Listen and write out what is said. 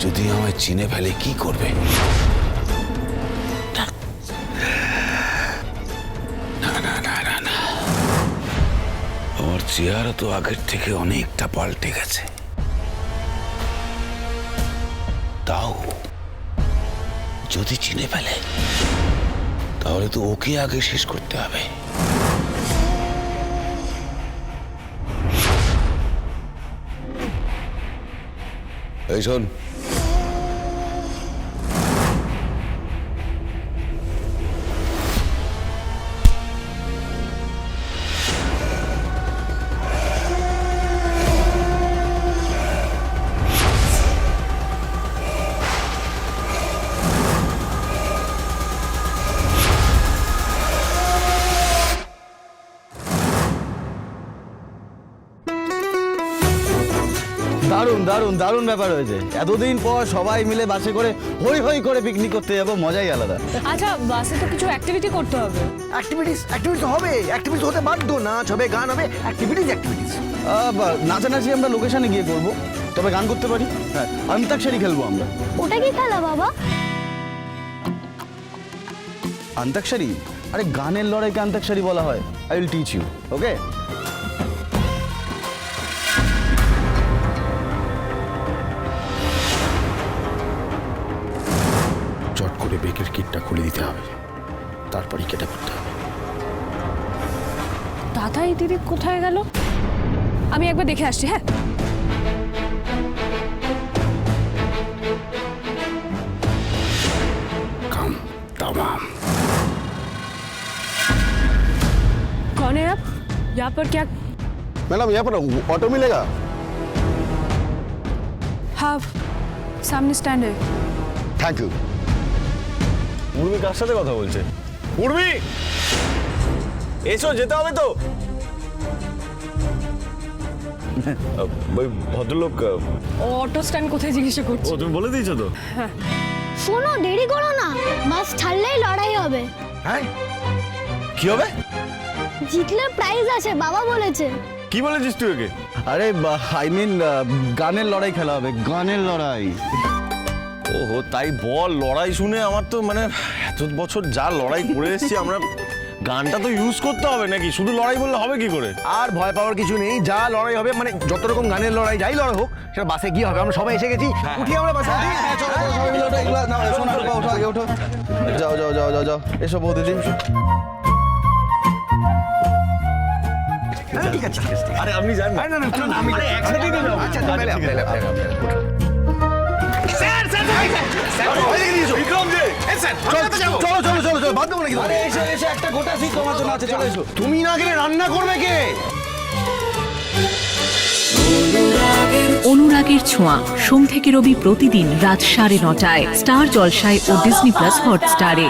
যদি আমায় চিনে ফেলে কি করবে? না না না না না, আমার চেহারা তো আগের থেকে অনেকটা পাল্টে গেছে। তাও যদি চিনে ফেলে তাহলে তো ওকে আগে শেষ করতে হবে। এই শোন, দারুণ দারুণ দারুণ ব্যাপার হয়েছে। এতদিন পর সবাই মিলে বাসে করে হই হই করে পিকনিক করতে যাবো, মজাই আলাদা। আচ্ছা, বাসে তো কিছু অ্যাক্টিভিটি করতে হবে। অ্যাক্টিভিটিস হবে, অ্যাক্টিভিটিস হতে বাধ্য। নাচ হবে, গান হবে, অ্যাক্টিভিটিস। নাচানাচি আমরা লোকেশনে গিয়ে করব, তবে গান করতে পারি। হ্যাঁ, অন্তাক্ষরী খেলবো আমরা। ওটা কি খেলা বাবা? অন্তাক্ষরী? আরে গানের লড়াইকে অন্তাক্ষরী বলা হয়। আই উইল টিচ ইউ, ওকে? চট করে ব্রেকের কিটটা খুলে দিতে হবে, তারপরই কেটে পড়তে হবে। দাদা, এই দিদি কোথায় গেল? আমি একবার দেখে আসছি। হ্যাঁ, काम तमाम। कौन है आप? यहाँ पर क्या? मैडम, यहाँ पर ऑटो मिलेगा? हाँ, सामने स्टैंड है। Thank you. উর্মি কার সাথে কথা বলছে? উর্মি, এসো, যেতে হবে তো। ওই ভদ্রলোক। অটো স্ট্যান্ড কোথায় জিজ্ঞাসা করছি? ও, তুমি বলে দিয়েছো তো? শোনো, দেরি করো না, বাস ছাড়লেই লড়াই হবে। হ্যাঁ, কি হবে? জিতলে প্রাইজ আছে, বাবা বলেছে। কি বলেছিস তুই ওকে? আরে আই মিন গানের লড়াই খেলা হবে, গানের লড়াই। ওহো, তাই বল। লড়াই শুনে আমার তো মানে এত বছর যা লড়াই করে এসেছি আমরা, গানটা তো ইউজ করতে হবে নাকি? শুধু লড়াই বললে হবে কি করে? আর ভয় পাওয়ার কিছু নেই। যা লড়াই হবে, মানে যত রকম গানের লড়াই, যাই লড়াই হোক, সেটা বাসে গিয়ে হবে। আমরা সবাই এসে গেছি, উঠি আমরা বাসে। যাও যাও যাও যাও যাও, এসো বৌদিদি। ঠিক আছে। আরে আপনি যান না। না, চলুন, আমি একসাথে যাবো। আচ্ছা, তুমি না গেলে রান্না করবে কে? অনুরাগের ছোঁয়া, সোম থেকে রবি প্রতিদিন রাত 9:30টায় স্টার জলসায় ও ডিজনি প্লাস হটস্টারে।